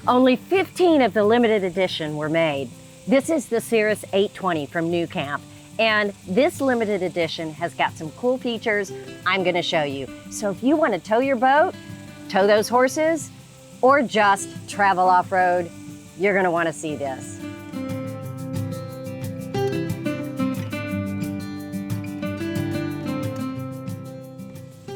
Only 15 of the limited edition were made. This is the Cirrus 820 from New Camp, and this limited edition has got some cool features I'm gonna show you. So if you wanna tow your boat, tow those horses, or just travel off-road, you're gonna wanna see this.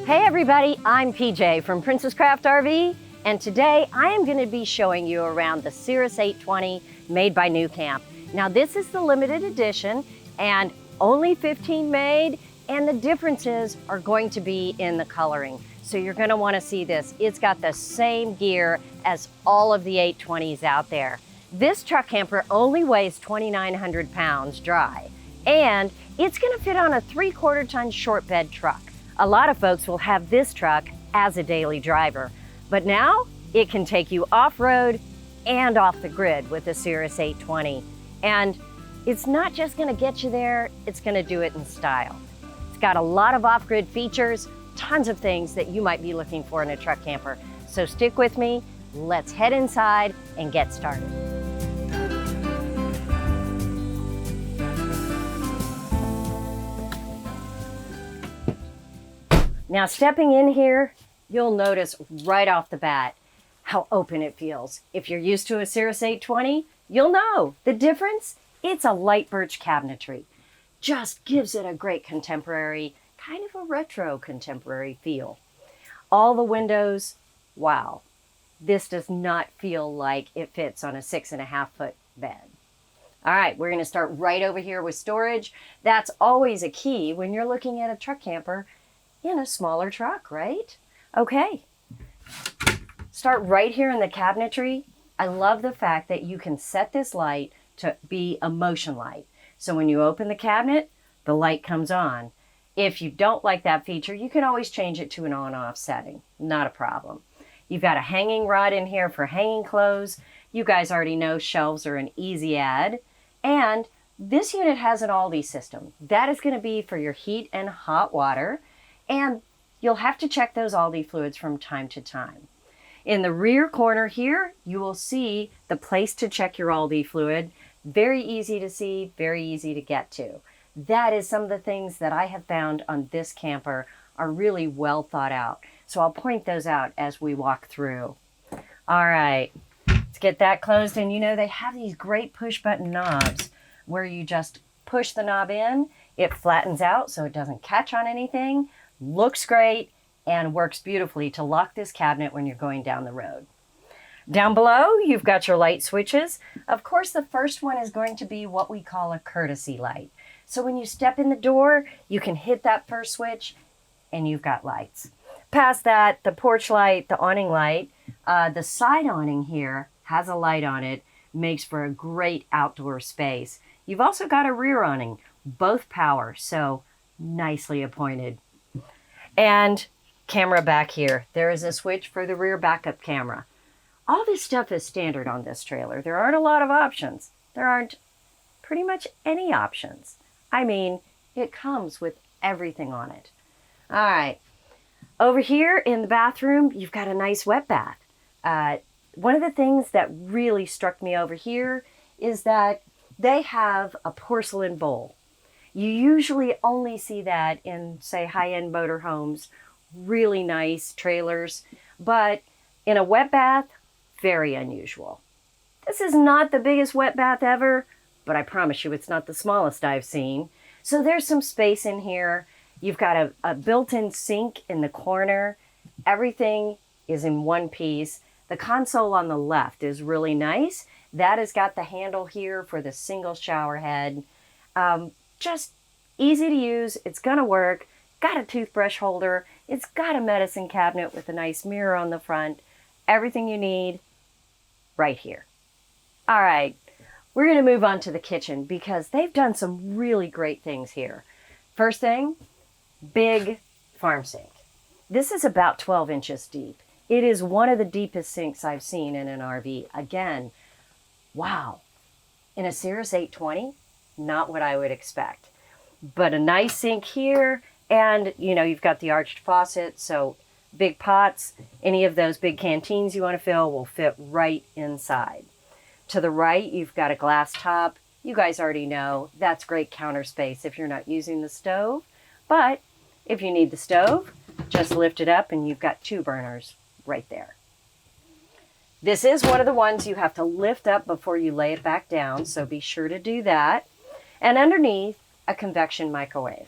Hey everybody, I'm PJ from Princess Craft RV, and today I am going to be showing you around the Cirrus 820 made by New Camp. Now this is the limited edition and only 15 made, and the differences are going to be in the coloring. So you're going to want to see this. It's got the same gear as all of the 820s out there. This truck camper only weighs 2,900 pounds dry, and it's going to fit on a 3/4 ton short bed truck. A lot of folks will have this truck as a daily driver, but now it can take you off-road and off the grid with the Cirrus 820. And it's not just gonna get you there, it's gonna do it in style. It's got a lot of off-grid features, tons of things that you might be looking for in a truck camper. So stick with me, let's head inside and get started. Now stepping in here, you'll notice right off the bat how open it feels. If you're used to a Cirrus 820, you'll know the difference. It's a light birch cabinetry. Just gives it a great contemporary, kind of a retro contemporary feel. All the windows, wow. This does not feel like it fits on a 6.5 foot bed. All right, we're gonna start right over here with storage. That's always a key when you're looking at a truck camper in a smaller truck, right? Okay, start right here in the cabinetry. I love the fact that you can set this light to be a motion light. So when you open the cabinet, the light comes on. If you don't like that feature, you can always change it to an on-off setting, not a problem. You've got a hanging rod in here for hanging clothes. You guys already know shelves are an easy add. And this unit has an Alde system. That is gonna be for your heat and hot water. And you'll have to check those Alde fluids from time to time. In the rear corner here, you will see the place to check your Alde fluid. Very easy to see, very easy to get to. That is some of the things that I have found on this camper are really well thought out. So I'll point those out as we walk through. All right, let's get that closed. And you know, they have these great push button knobs where you just push the knob in, it flattens out so it doesn't catch on anything. Looks great and works beautifully to lock this cabinet when you're going down the road. Down below, you've got your light switches. Of course, the first one is going to be what we call a courtesy light. So when you step in the door, you can hit that first switch and you've got lights. Past that, the porch light, the awning light, the side awning here has a light on it, makes for a great outdoor space. You've also got a rear awning, both power, so nicely appointed. And camera back here. There is a switch for the rear backup camera. All this stuff is standard on this trailer. There aren't a lot of options. There aren't pretty much any options. I mean, it comes with everything on it. All right. Over here in the bathroom, you've got a nice wet bath. One of the things that really struck me over here is that they have a porcelain bowl. You usually only see that in, say, high-end motorhomes, really nice trailers, but in a wet bath, very unusual. This is not the biggest wet bath ever, but I promise you it's not the smallest I've seen. So there's some space in here. You've got a built-in sink in the corner. Everything is in one piece. The console on the left is really nice. That has got the handle here for the single shower head. Just easy to use, it's gonna work, got a toothbrush holder, it's got a medicine cabinet with a nice mirror on the front, everything you need right here. All right, we're gonna move on to the kitchen because they've done some really great things here. First thing, big farm sink. This is about 12 inches deep. It is one of the deepest sinks I've seen in an RV. Again, wow, in a Cirrus 820, not what I would expect. But a nice sink here, and you know, you've got the arched faucet, so Big pots, any of those big canteens you want to fill will fit right inside. To the right, you've got a glass top. You guys already know that's great counter space if you're not using the stove. But if you need the stove, just lift it up and you've got 2 burners right there. This is one of the ones you have to lift up before you lay it back down, so be sure to do that. And underneath, a convection microwave.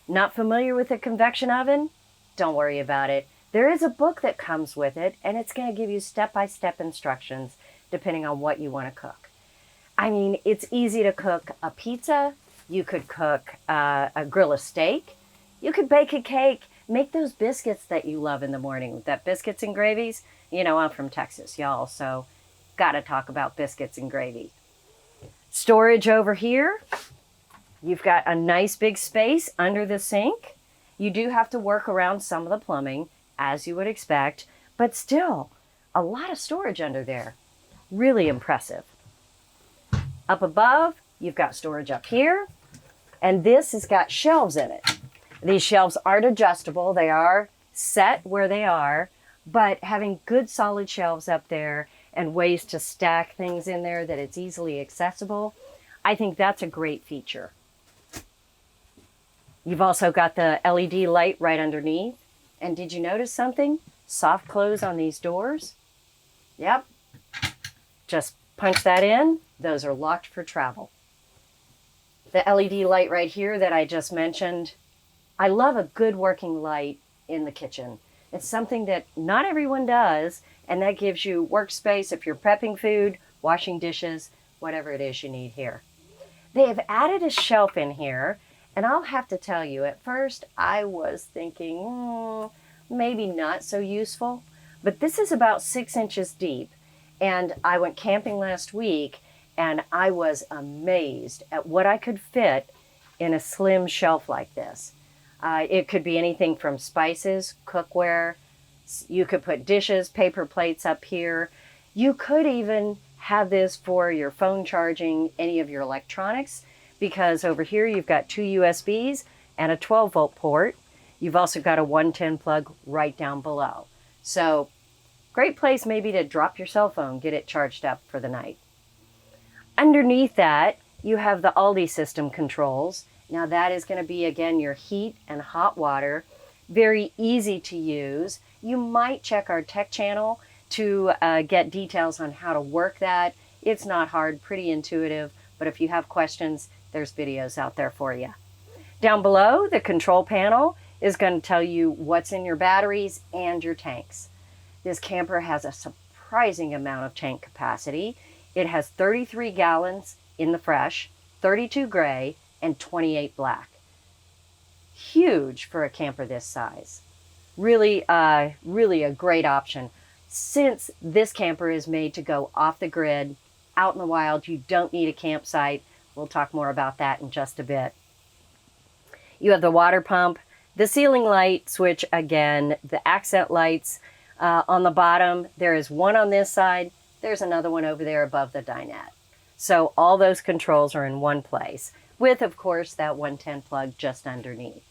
Not familiar with a convection oven? Don't worry about it. There is a book that comes with it, and it's going to give you step-by-step instructions depending on what you want to cook. I mean, it's easy to cook a pizza. You could cook grill a steak. You could bake a cake. Make those biscuits that you love in the morning. That biscuits and gravies. You know, I'm from Texas, y'all, so gotta talk about biscuits and gravy. Storage over here. You've got a nice big space under the sink. You do have to work around some of the plumbing, as you would expect, but still, a lot of storage under there. Really impressive. Up above, you've got storage up here, and this has got shelves in it. These shelves aren't adjustable. They are set where they are, but having good solid shelves up there and ways to stack things in there that it's easily accessible, I think that's a great feature. You've also got the LED light right underneath. And did you notice something? Soft close on these doors. Yep. Just punch that in. Those are locked for travel. The LED light right here that I just mentioned, I love a good working light in the kitchen. It's something that not everyone does, and that gives you workspace if you're prepping food, washing dishes, whatever it is you need here. They have added a shelf in here, and I'll have to tell you, at first I was thinking, maybe not so useful, but this is about 6 inches deep, and I went camping last week, and I was amazed at what I could fit in a slim shelf like this. It could be anything from spices, cookware. You could put dishes, paper plates up here. You could even have this for your phone charging, any of your electronics, because over here you've got 2 USBs and a 12-volt port. You've also got a 110 plug right down below. So great place maybe to drop your cell phone, get it charged up for the night. Underneath that, you have the Alde system controls. Now that is going to be, again, your heat and hot water. Very easy to use. You might check our tech channel to get details on how to work that. It's not hard, pretty intuitive, but if you have questions, there's videos out there for you. Down below, the control panel is going to tell you what's in your batteries and your tanks. This camper has a surprising amount of tank capacity. It has 33 gallons in the fresh, 32 gray, and 28 black. Huge for a camper this size. Really a great option. Since this camper is made to go off the grid, out in the wild, you don't need a campsite. We'll talk more about that in just a bit. You have the water pump, the ceiling light switch again, the accent lights on the bottom. There is one on this side. There's another one over there above the dinette. So all those controls are in one place, with, of course, that 110 plug just underneath.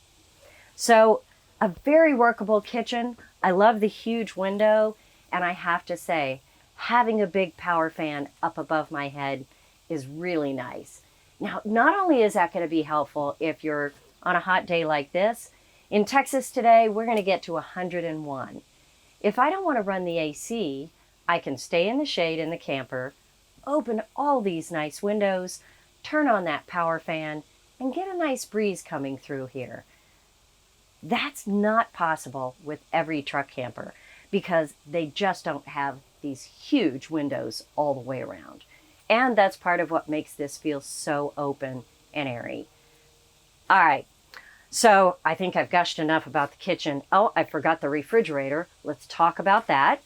So a very workable kitchen. I love the huge window, and I have to say, having a big power fan up above my head is really nice. Now, not only is that going to be helpful if you're on a hot day like this, in Texas today, we're going to get to 101. If I don't want to run the AC, I can stay in the shade in the camper, open all these nice windows, turn on that power fan, and get a nice breeze coming through here. That's not possible with every truck camper because they just don't have these huge windows all the way around. And that's part of what makes this feel so open and airy. All right, so I think I've gushed enough about the kitchen. Oh, I forgot the refrigerator. Let's talk about that.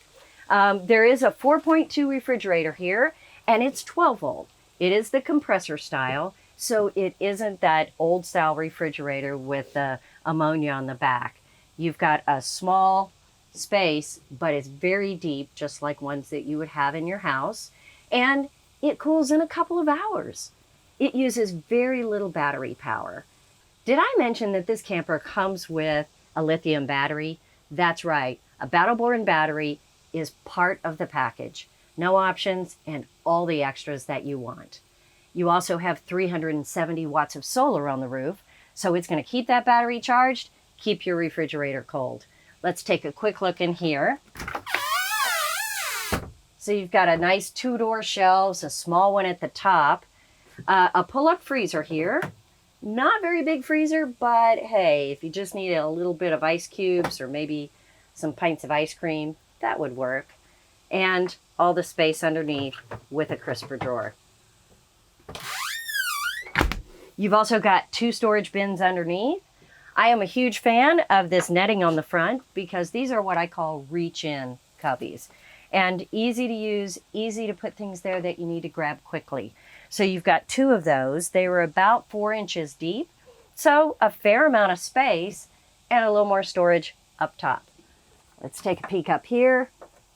There is a 4.2 refrigerator here, and it's 12 volt. It is the compressor style, so it isn't that old style refrigerator with the ammonia on the back. You've got a small space, but it's very deep, just like ones that you would have in your house, and it cools in a couple of hours. It uses very little battery power. Did I mention that this camper comes with a lithium battery? That's right, a battle-born battery is part of the package. No options and all the extras that you want. You also have 370 watts of solar on the roof, so it's going to keep that battery charged, keep your refrigerator cold. Let's take a quick look in here. So you've got a nice 2-door shelves, a small one at the top, a pull-up freezer here. Not very big freezer, but hey, if you just need a little bit of ice cubes or maybe some pints of ice cream, that would work. And all the space underneath with a crisper drawer. You've also got 2 storage bins underneath. I am a huge fan of this netting on the front because these are what I call reach-in cubbies. And easy to use, easy to put things there that you need to grab quickly. So you've got 2 of those. They were about 4 inches deep. So a fair amount of space and a little more storage up top. Let's take a peek up here.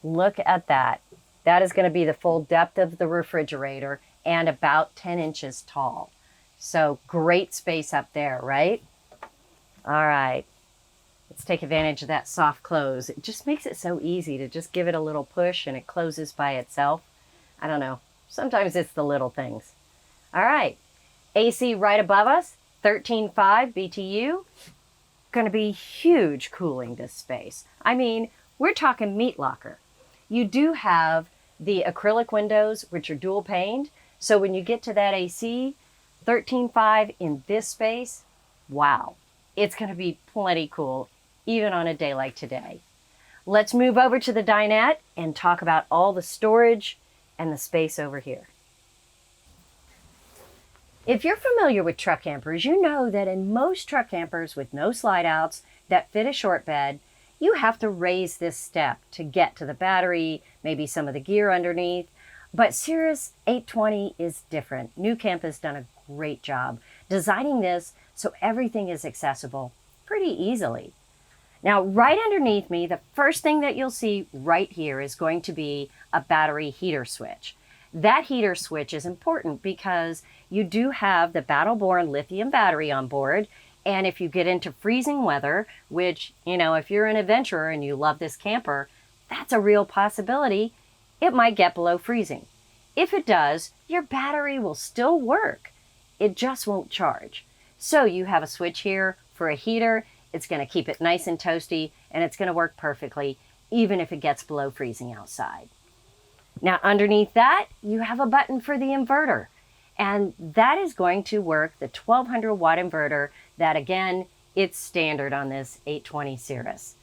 Look at that. That is going to be the full depth of the refrigerator and about 10 inches tall. So great space up there, right? All right. Let's take advantage of that soft close. It just makes it so easy to just give it a little push and it closes by itself. I don't know. Sometimes it's the little things. All right. AC right above us, 13.5 BTU. Going to be huge cooling this space. I mean, we're talking meat locker. You do have the acrylic windows, which are dual paned. So when you get to that AC, 13.5 in this space, wow. It's going to be plenty cool, even on a day like today. Let's move over to the dinette and talk about all the storage and the space over here. If you're familiar with truck campers, you know that in most truck campers with no slide outs that fit a short bed, you have to raise this step to get to the battery, maybe some of the gear underneath. But Cirrus 820 is different. New Camp has done a great job designing this so everything is accessible pretty easily. Now, right underneath me, the first thing that you'll see right here is going to be a battery heater switch. That heater switch is important because you do have the battle-born lithium battery on board. And if you get into freezing weather, which, you know, if you're an adventurer and you love this camper, that's a real possibility. It might get below freezing. If it does, your battery will still work. It just won't charge. So you have a switch here for a heater. It's going to keep it nice and toasty, and it's going to work perfectly, even if it gets below freezing outside. Now, underneath that, you have a button for the inverter, and that is going to work the 1200 watt inverter that, again, it's standard on this 820 Cirrus.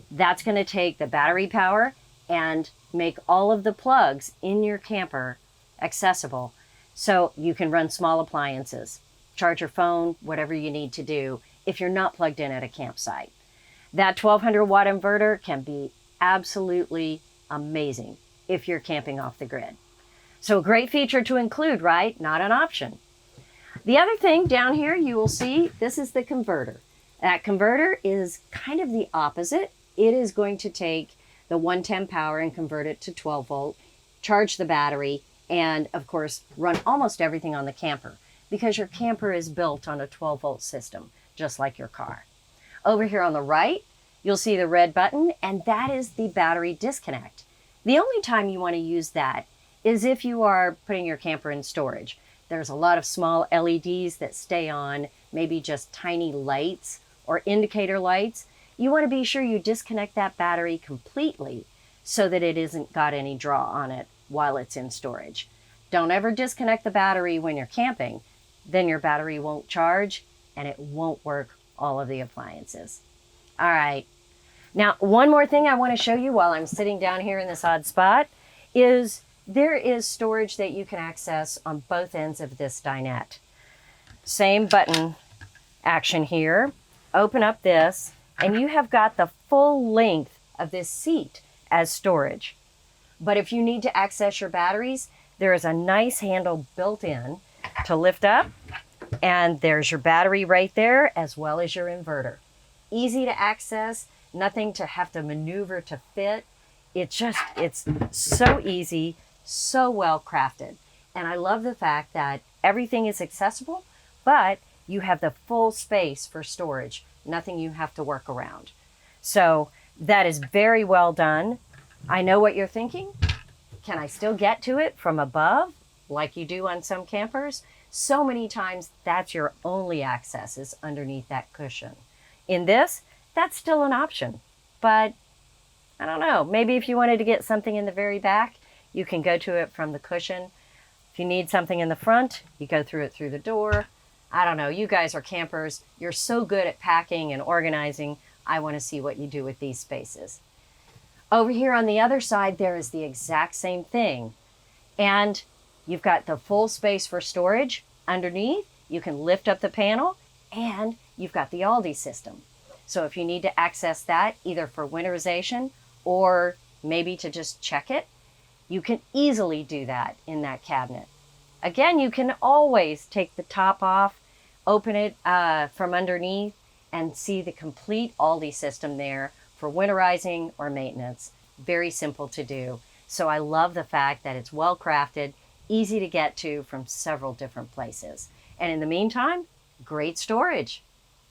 That's going to take the battery power and make all of the plugs in your camper accessible so you can run small appliances, charge your phone, whatever you need to do if you're not plugged in at a campsite. That 1200 watt inverter can be absolutely amazing if you're camping off the grid. So a great feature to include, right? Not an option. The other thing down here you will see, this is the converter. That converter is kind of the opposite. It is going to take the 110 power and convert it to 12 volt, charge the battery, and of course run almost everything on the camper because your camper is built on a 12 volt system, just like your car. Over here on the right, you'll see the red button, and that is the battery disconnect. The only time you want to use that is if you are putting your camper in storage. There's a lot of small LEDs that stay on, maybe just tiny lights or indicator lights. You want to be sure you disconnect that battery completely so that it isn't got any draw on it while it's in storage. Don't ever disconnect the battery when you're camping. Then your battery won't charge and it won't work all of the appliances. All right. Now, one more thing I want to show you while I'm sitting down here in this odd spot is there is storage that you can access on both ends of this dinette. Same button action here. Open up this, and you have got the full length of this seat as storage. But if you need to access your batteries, there is a nice handle built in to lift up, and there's your battery right there, as well as your inverter. Easy to access, nothing to have to maneuver to fit. It's so easy, so well crafted. And I love the fact that everything is accessible, but you have the full space for storage, nothing you have to work around. So That is very well done. I know what you're thinking. Can I still get to it from above like you do on some campers? So many times that's your only access is underneath that cushion. In this, that's still an option, but I don't know, maybe if you wanted to get something in the very back, you can go to it from the cushion. If you need something in the front, you go through it through the door. I don't know, you guys are campers. You're so good at packing and organizing. I want to see what you do with these spaces. Over here on the other side, there is the exact same thing. And you've got the full space for storage underneath. You can lift up the panel, and you've got the Alde system. So if you need to access that, either for winterization or maybe to just check it, you can easily do that in that cabinet. Again, you can always take the top off, open it from underneath, and see the complete Alde system there for winterizing or maintenance. Very simple to do. So I love the fact that it's well crafted, easy to get to from several different places. And in the meantime, great storage.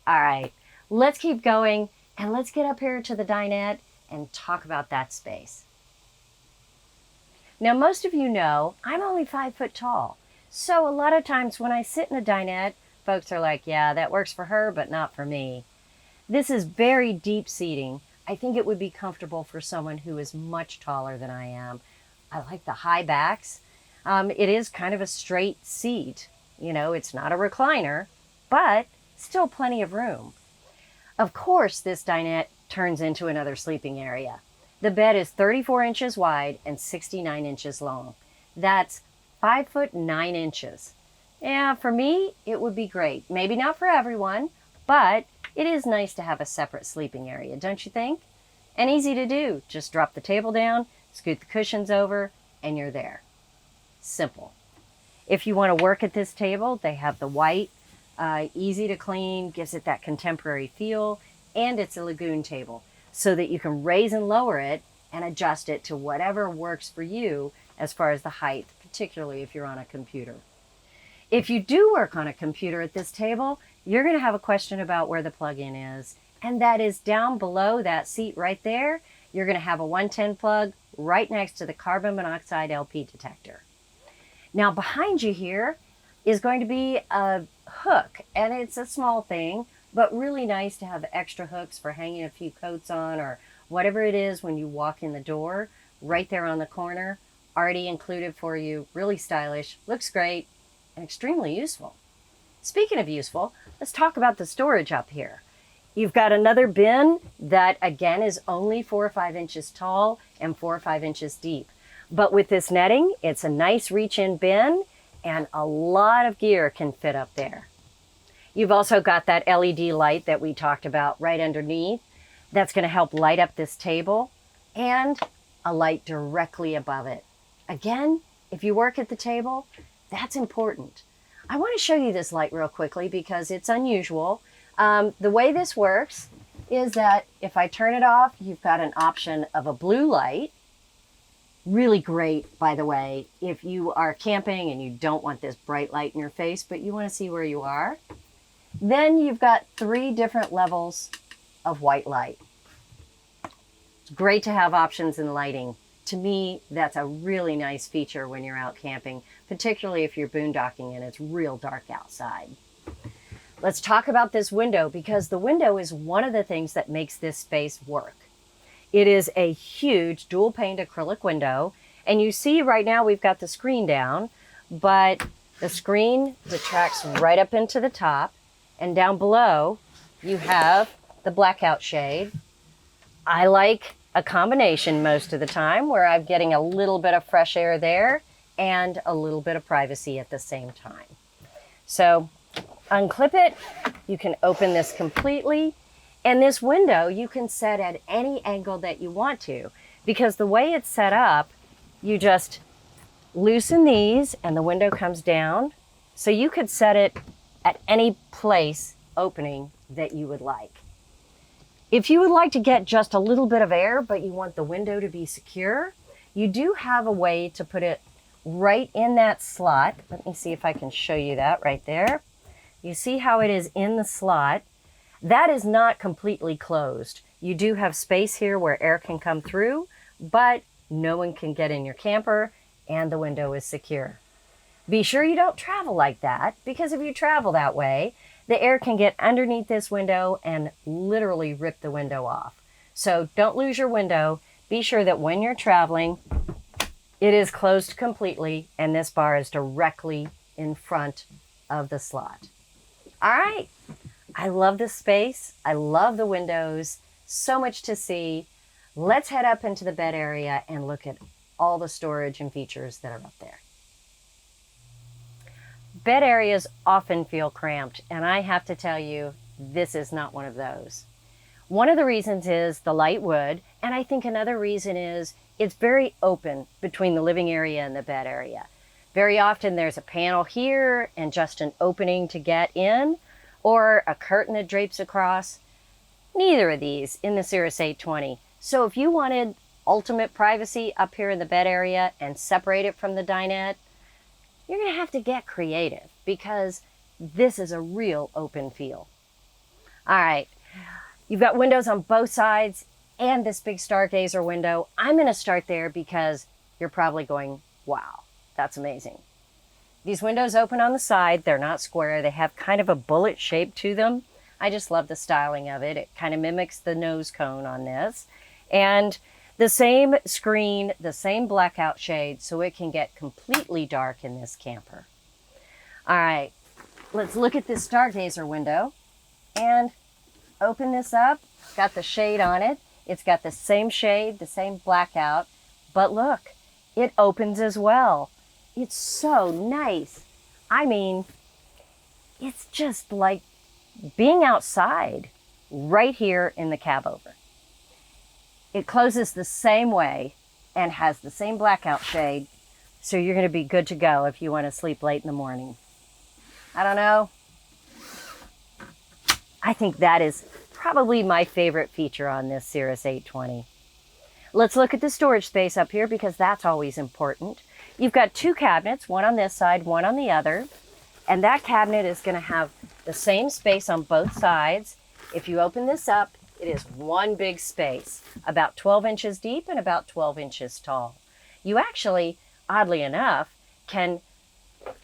All right, let's keep going and let's get up here to the dinette and talk about that space. Now, most of you know I'm only 5 foot tall. So a lot of times when I sit in a dinette, folks are like, yeah, that works for her, but not for me. This is very deep seating. I think it would be comfortable for someone who is much taller than I am. I like the high backs. It is kind of a straight seat. You know, it's not a recliner, but still plenty of room. Of course, this dinette turns into another sleeping area. The bed is 34 inches wide and 69 inches long. That's 5 foot 9 inches. Yeah, for me, it would be great. Maybe not for everyone, but it is nice to have a separate sleeping area, don't you think? And easy to do. Just drop the table down, scoot the cushions over, and you're there. Simple. If you want to work at this table, they have the white, easy to clean, gives it that contemporary feel, and it's a lagoon table so that you can raise and lower it and adjust it to whatever works for you as far as the height, particularly if you're on a computer. If you do work on a computer at this table, you're going to have a question about where the plug-in is, and that is down below that seat right there. You're going to have a 110 plug right next to the carbon monoxide LP detector. Now behind you here is going to be a hook, and it's a small thing, but really nice to have extra hooks for hanging a few coats on or whatever it is when you walk in the door. Right there on the corner, already included for you, really stylish, looks great, and extremely useful. Speaking of useful, let's talk about the storage up here. You've got another bin that again is only 4 or 5 inches tall and 4 or 5 inches deep. But with this netting, it's a nice reach-in bin and a lot of gear can fit up there. You've also got that LED light that we talked about right underneath. That's going to help light up this table, and a light directly above it. Again, if you work at the table, that's important. I want to show you this light real quickly because it's unusual. The way this works is that if I turn it off, you've got an option of a blue light. Really great, by the way, if you are camping and you don't want this bright light in your face, but you want to see where you are. Then you've got 3 different levels of white light. It's great to have options in lighting. To me, that's a really nice feature when you're out camping, particularly if you're boondocking and it's real dark outside. Let's talk about this window because the window is one of the things that makes this space work. It is a huge dual paned acrylic window, and you see right now we've got the screen down, but the screen retracts right up into the top, and down below you have the blackout shade. I like a combination most of the time where I'm getting a little bit of fresh air there and a little bit of privacy at the same time. So unclip it, you can open this completely, and this window you can set at any angle that you want to, because the way it's set up, you just loosen these and the window comes down. So you could set it at any place opening that you would like. If you would like to get just a little bit of air, but you want the window to be secure, you do have a way to put it right in that slot. Let me see if I can show you that right there. You see how it is in the slot? That is not completely closed. You do have space here where air can come through, but no one can get in your camper and the window is secure. Be sure you don't travel like that, because if you travel that way, the air can get underneath this window and literally rip the window off. So don't lose your window. Be sure that when you're traveling, it is closed completely and this bar is directly in front of the slot. All right. I love this space. I love the windows. So much to see. Let's head up into the bed area and look at all the storage and features that are up there. Bed areas often feel cramped, and I have to tell you, this is not one of those. One of the reasons is the light wood, and I think another reason is it's very open between the living area and the bed area. Very often there's a panel here and just an opening to get in, or a curtain that drapes across. Neither of these in the Cirrus 820. So if you wanted ultimate privacy up here in the bed area and separate it from the dinette, you're going to have to get creative, because this is a real open feel. All right, you've got windows on both sides and this big Stargazer window. I'm going to start there because you're probably going, wow, that's amazing. These windows open on the side. They're not square. They have kind of a bullet shape to them. I just love the styling of it. It kind of mimics the nose cone on this. And the same screen, the same blackout shade, so it can get completely dark in this camper. All right, let's look at this Stargazer window and open this up. Got the shade on it. It's got the same shade, the same blackout, but look, it opens as well. It's so nice. I mean, it's just like being outside right here in the cab over. It closes the same way and has the same blackout shade, so you're going to be good to go if you want to sleep late in the morning. I don't know. I think that is probably my favorite feature on this Cirrus 820. Let's look at the storage space up here, because that's always important. You've got two cabinets, one on this side, one on the other, and that cabinet is going to have the same space on both sides. If you open this up, it is one big space, about 12 inches deep and about 12 inches tall. You actually, oddly enough, can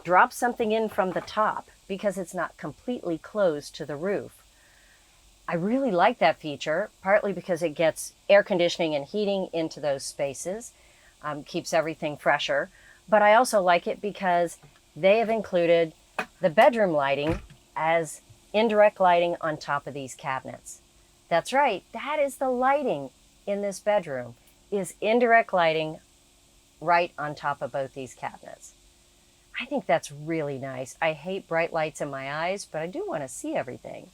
drop something in from the top because it's not completely closed to the roof. I really like that feature, partly because it gets air conditioning and heating into those spaces, keeps everything fresher. But I also like it because they have included the bedroom lighting as indirect lighting on top of these cabinets. That's right, that is the lighting in this bedroom, is indirect lighting right on top of both these cabinets. I think that's really nice. I hate bright lights in my eyes, but I do want to see everything.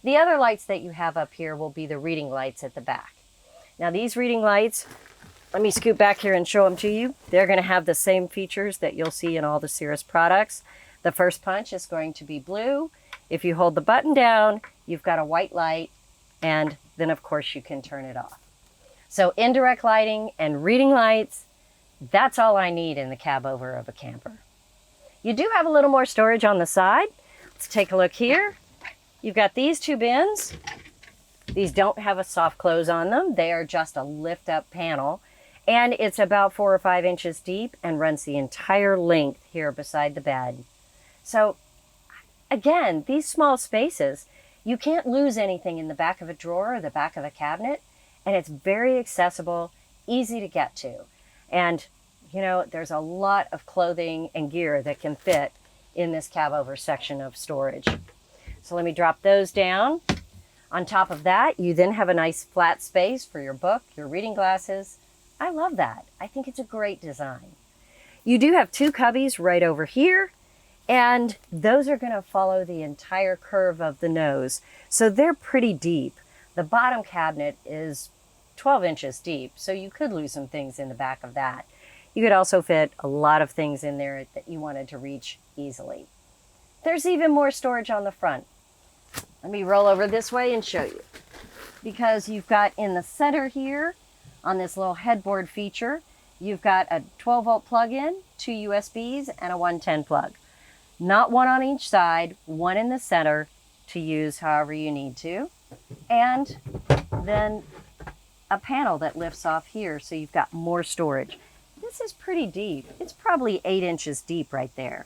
The other lights that you have up here will be the reading lights at the back. Now these reading lights, let me scoot back here and show them to you. They're going to have the same features that you'll see in all the Cirrus products. The first punch is going to be blue. If you hold the button down, you've got a white light, and then of course you can turn it off. So indirect lighting and reading lights, that's all I need in the cab over of a camper. You do have a little more storage on the side. Let's take a look here. You've got these two bins. These don't have a soft close on them. They are just a lift up panel, and it's about 4 or 5 inches deep and runs the entire length here beside the bed. So again, these small spaces, you can't lose anything in the back of a drawer or the back of a cabinet, and it's very accessible, easy to get to. And you know, there's a lot of clothing and gear that can fit in this cab over section of storage. So let me drop those down. On top of that, you then have a nice flat space for your book, your reading glasses. I love that. I think it's a great design. You do have two cubbies right over here, and those are going to follow the entire curve of the nose. So they're pretty deep. The bottom cabinet is 12 inches deep, so you could lose some things in the back of that. You could also fit a lot of things in there that you wanted to reach easily. There's even more storage on the front. Let me roll over this way and show you. Because you've got in the center here, on this little headboard feature, you've got a 12-volt plug-in, 2 USBs, and a 110 plug. Not one on each side, one in the center to use however you need to. And then a panel that lifts off here so you've got more storage. This is pretty deep. It's probably 8 inches deep right there.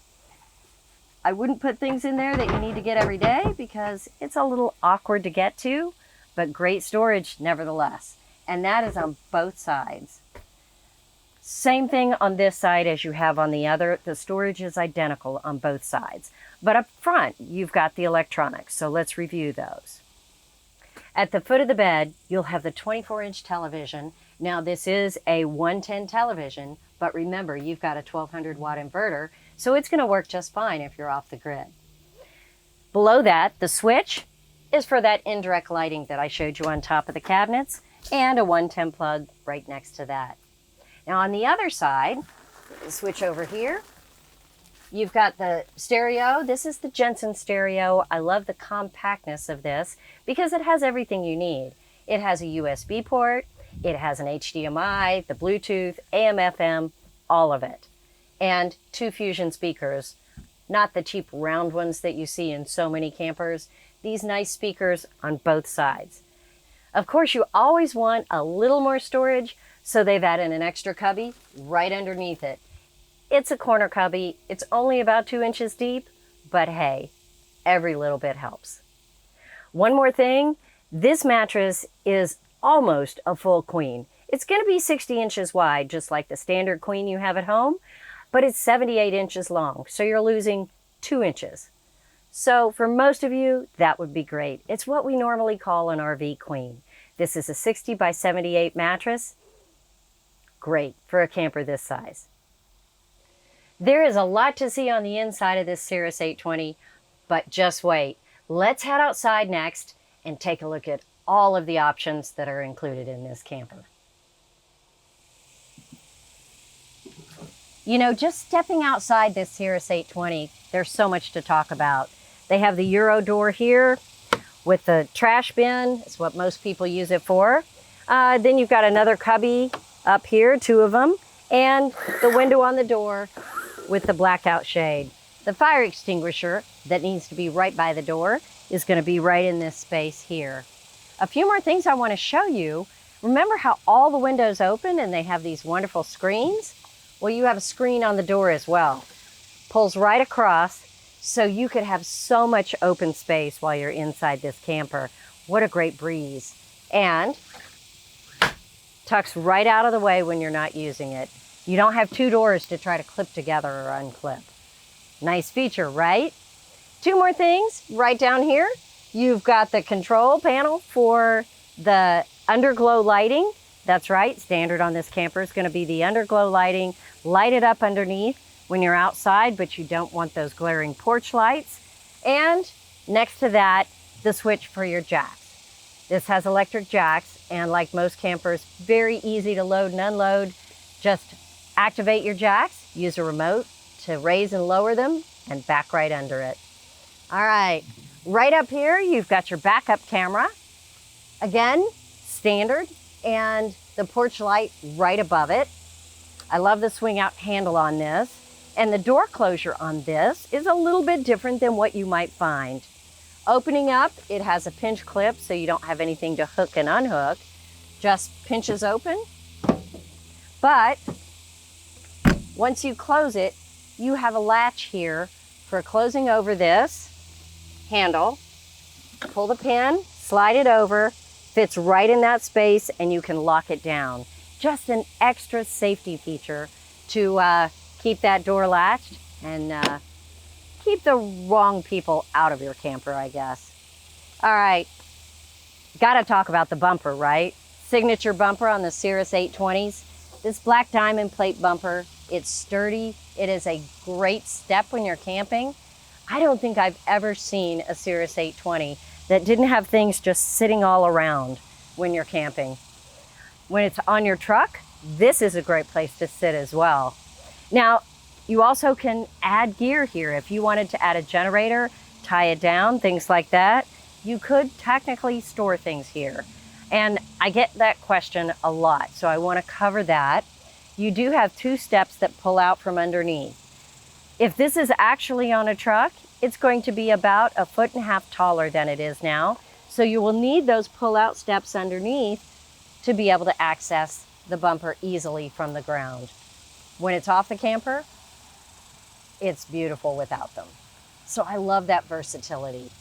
I wouldn't put things in there that you need to get every day because it's a little awkward to get to, but great storage nevertheless. And that is on both sides. Same thing on this side as you have on the other. The storage is identical on both sides. But up front, you've got the electronics. So let's review those. At the foot of the bed, you'll have the 24-inch television. Now this is a 110 television, but remember, you've got a 1200-watt inverter, so it's going to work just fine if you're off the grid. Below that, the switch is for that indirect lighting that I showed you on top of the cabinets, and a 110 plug right next to that. Now on the other side, switch over here, you've got the stereo. This is the Jensen stereo. I love the compactness of this because it has everything you need. It has a USB port, it has an HDMI, the Bluetooth, AM, FM, all of it. And 2 Fusion speakers, not the cheap round ones that you see in so many campers. These nice speakers on both sides. Of course, you always want a little more storage, so they've added an extra cubby right underneath it. It's a corner cubby. It's only about 2 inches deep, but hey, every little bit helps. One more thing, this mattress is almost a full queen. It's going to be 60 inches wide, just like the standard queen you have at home, but it's 78 inches long, so you're losing 2 inches. So for most of you, that would be great. It's what we normally call an RV queen. This is a 60 by 78 mattress. Great for a camper this size. There is a lot to see on the inside of this Cirrus 820, but just wait. Let's head outside next and take a look at all of the options that are included in this camper. You know, just stepping outside this Cirrus 820, there's so much to talk about. They have the Euro door here with the trash bin. It's what most people use it for. Then you've got another cubby up here, 2 of them, and the window on the door with the blackout shade. The fire extinguisher that needs to be right by the door is going to be right in this space here. A few more things I want to show you. Remember how all the windows open and they have these wonderful screens? Well, you have a screen on the door as well. Pulls right across, so you could have so much open space while you're inside this camper. What a great breeze. And tucks right out of the way when you're not using it. You don't have 2 doors to try to clip together or unclip. Nice feature, right? 2 more things right down here. You've got the control panel for the underglow lighting. That's right, standard on this camper is going to be the underglow lighting. Light it up underneath when you're outside, but you don't want those glaring porch lights. And next to that, the switch for your jacks. This has electric jacks, and like most campers, very easy to load and unload. Just activate your jacks, use a remote to raise and lower them, and back right under it. All right, right up here, you've got your backup camera. Again, standard, and the porch light right above it. I love the swing out handle on this. And the door closure on this is a little bit different than what you might find. Opening up, it has a pinch clip so you don't have anything to hook and unhook. Just pinches open. But once you close it, you have a latch here for closing over this handle. Pull the pin, slide it over, fits right in that space, and you can lock it down. Just an extra safety feature to keep that door latched and keep the wrong people out of your camper, I guess. All right, gotta talk about the bumper, right? Signature bumper on the Cirrus 820s. This black diamond plate bumper, it's sturdy. It is a great step when you're camping. I don't think I've ever seen a Cirrus 820 that didn't have things just sitting all around when you're camping. When it's on your truck, this is a great place to sit as well. Now, you also can add gear here. If you wanted to add a generator, tie it down, things like that, you could technically store things here. And I get that question a lot, so I want to cover that. You do have 2 steps that pull out from underneath. If this is actually on a truck, it's going to be about 1.5 feet taller than it is now. So So you will need those pull-out steps underneath to be able to access the bumper easily from the ground. When it's off the camper, it's beautiful without them. So I love that versatility.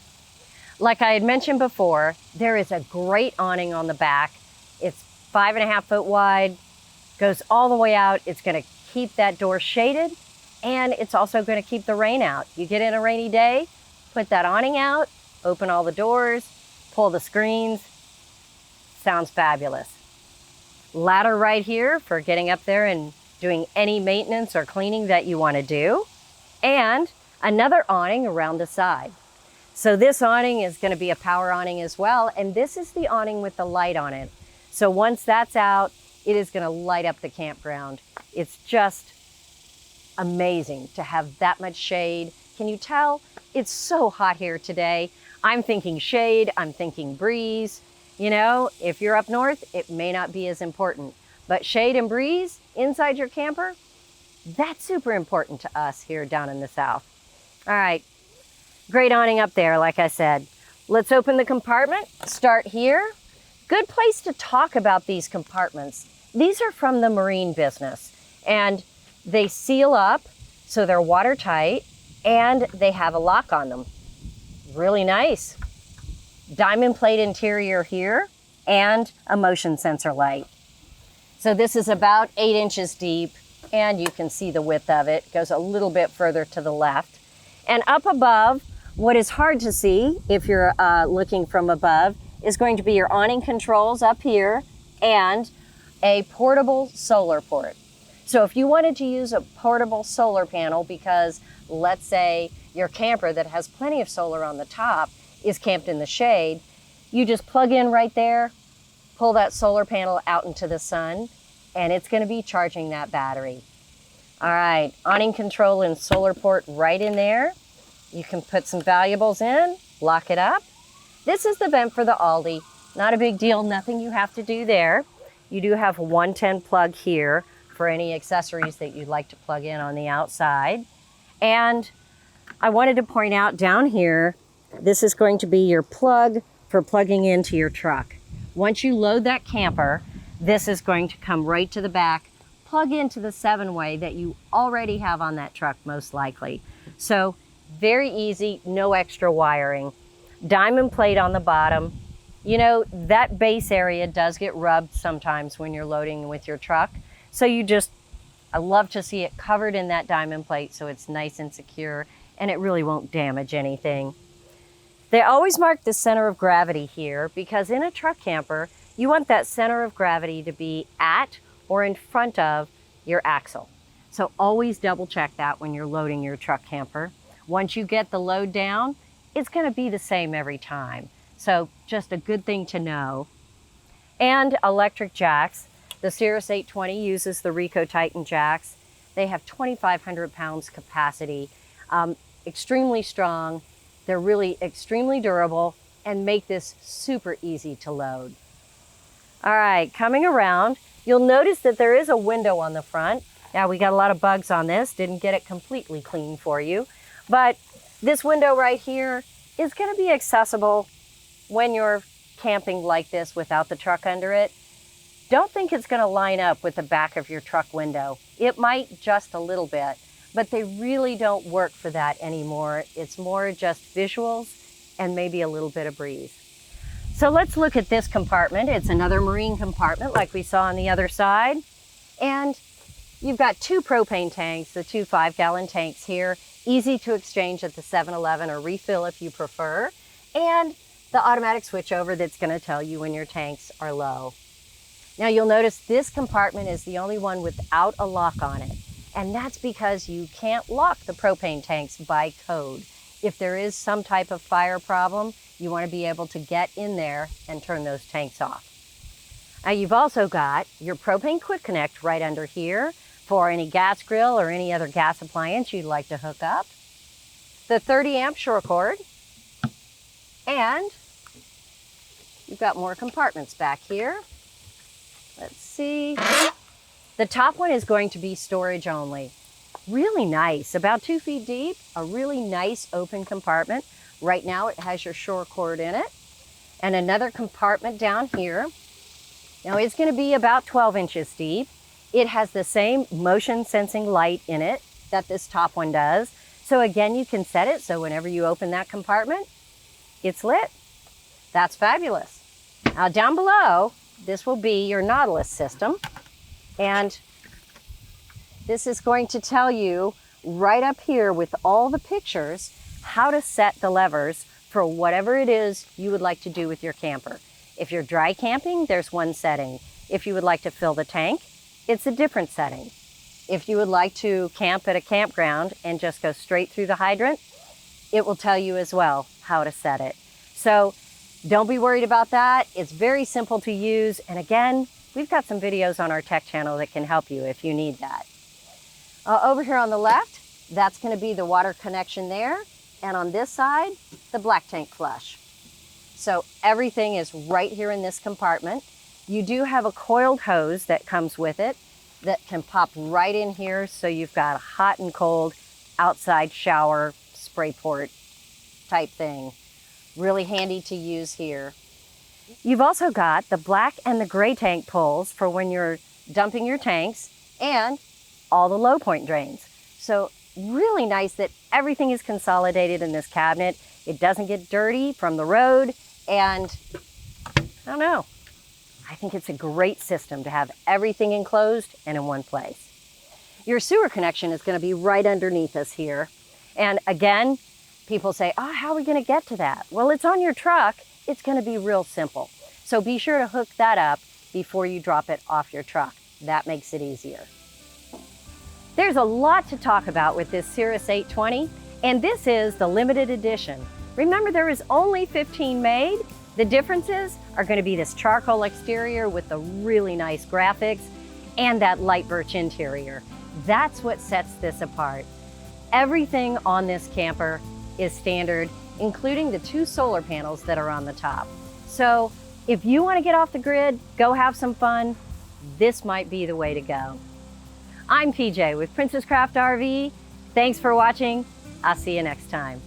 Like I had mentioned before, there is a great awning on the back. It's 5.5 foot wide, goes all the way out. It's gonna keep that door shaded, and it's also gonna keep the rain out. You get in a rainy day, put that awning out, open all the doors, pull the screens. Sounds fabulous. Ladder right here for getting up there and doing any maintenance or cleaning that you want to do. And another awning around the side. So this awning is going to be a power awning as well. And this is the awning with the light on it. So once that's out, it is going to light up the campground. It's just amazing to have that much shade. Can you tell? It's so hot here today. I'm thinking shade, I'm thinking breeze. You know, if you're up north, it may not be as important, but shade and breeze inside your camper, that's super important to us here down in the south. All right, great awning up there, like I said. Let's open the compartment, start here. Good place to talk about these compartments. These are from the marine business, and they seal up so they're watertight, and they have a lock on them. Really nice. Diamond plate interior here and a motion sensor light. So this is about 8 inches deep, and you can see the width of it. It goes a little bit further to the left. And up above, what is hard to see if you're looking from above is going to be your awning controls up here and a portable solar port. So if you wanted to use a portable solar panel because let's say your camper that has plenty of solar on the top is camped in the shade, you just plug in right there, pull that solar panel out into the sun, and it's going to be charging that battery. All right, awning control and solar port right in there. You can put some valuables in, lock it up. This is the vent for the Alde. Not a big deal, nothing you have to do there. You do have a 110 plug here for any accessories that you'd like to plug in on the outside. And I wanted to point out down here, this is going to be your plug for plugging into your truck. Once you load that camper, this is going to come right to the back, plug into the 7-way that you already have on that truck most likely. So very easy, no extra wiring. Diamond plate on the bottom. You know, that base area does get rubbed sometimes when you're loading with your truck. So I love to see it covered in that diamond plate so it's nice and secure and it really won't damage anything. They always mark the center of gravity here because in a truck camper, you want that center of gravity to be at or in front of your axle. So always double check that when you're loading your truck camper. Once you get the load down, it's going to be the same every time. So just a good thing to know. And electric jacks. The Cirrus 820 uses the Rico Titan jacks. They have 2,500 pounds capacity, extremely strong. They're really extremely durable and make this super easy to load. All right, coming around, you'll notice that there is a window on the front. Now we got a lot of bugs on this, didn't get it completely clean for you, but this window right here is going to be accessible when you're camping like this without the truck under it. Don't think it's going to line up with the back of your truck window. It might just a little bit, but they really don't work for that anymore. It's more just visuals and maybe a little bit of breeze. So let's look at this compartment. It's another marine compartment like we saw on the other side. And you've got 2 propane tanks, the 2 5-gallon tanks here, easy to exchange at the 7-Eleven or refill if you prefer. And the automatic switchover that's going to tell you when your tanks are low. Now you'll notice this compartment is the only one without a lock on it. And that's because you can't lock the propane tanks by code. If there is some type of fire problem, you want to be able to get in there and turn those tanks off. Now you've also got your propane quick connect right under here for any gas grill or any other gas appliance you'd like to hook up. The 30-amp shore cord. And you've got more compartments back here. Let's see. The top one is going to be storage only. Really nice, about 2 feet deep, a really nice open compartment. Right now it has your shore cord in it. and another compartment down here. Now it's going to be about 12 inches deep. It has the same motion sensing light in it that this top one does. So again, you can set it so whenever you open that compartment, it's lit. That's fabulous. Now down below, this will be your Nautilus system. And this is going to tell you right up here with all the pictures how to set the levers for whatever it is you would like to do with your camper. If you're dry camping, there's one setting. If you would like to fill the tank, it's a different setting. If you would like to camp at a campground and just go straight through the hydrant, it will tell you as well how to set it. So don't be worried about that. It's very simple to use. And again, we've got some videos on our tech channel that can help you if you need that. Over here on the left, that's going to be the water connection there. And on this side, the black tank flush. So everything is right here in this compartment. You do have a coiled hose that comes with it that can pop right in here, so you've got a hot and cold outside shower spray port type thing. Really handy to use here. You've also got the black and the gray tank pulls for when you're dumping your tanks, and all the low point drains. So really nice that everything is consolidated in this cabinet. It doesn't get dirty from the road, and I don't know, I think it's a great system to have everything enclosed and in one place. Your sewer connection is going to be right underneath us here. And again, people say, oh, how are we going to get to that? Well, it's on your truck. It's going to be real simple. So be sure to hook that up before you drop it off your truck. That makes it easier. There's a lot to talk about with this Cirrus 820, and this is the limited edition. Remember, there is only 15 made. The differences are going to be this charcoal exterior with the really nice graphics and that light birch interior. That's what sets this apart. Everything on this camper is standard, including the 2 solar panels that are on the top. So if you want to get off the grid, go have some fun, this might be the way to go. I'm PJ with Princess Craft RV. Thanks for watching. I'll see you next time.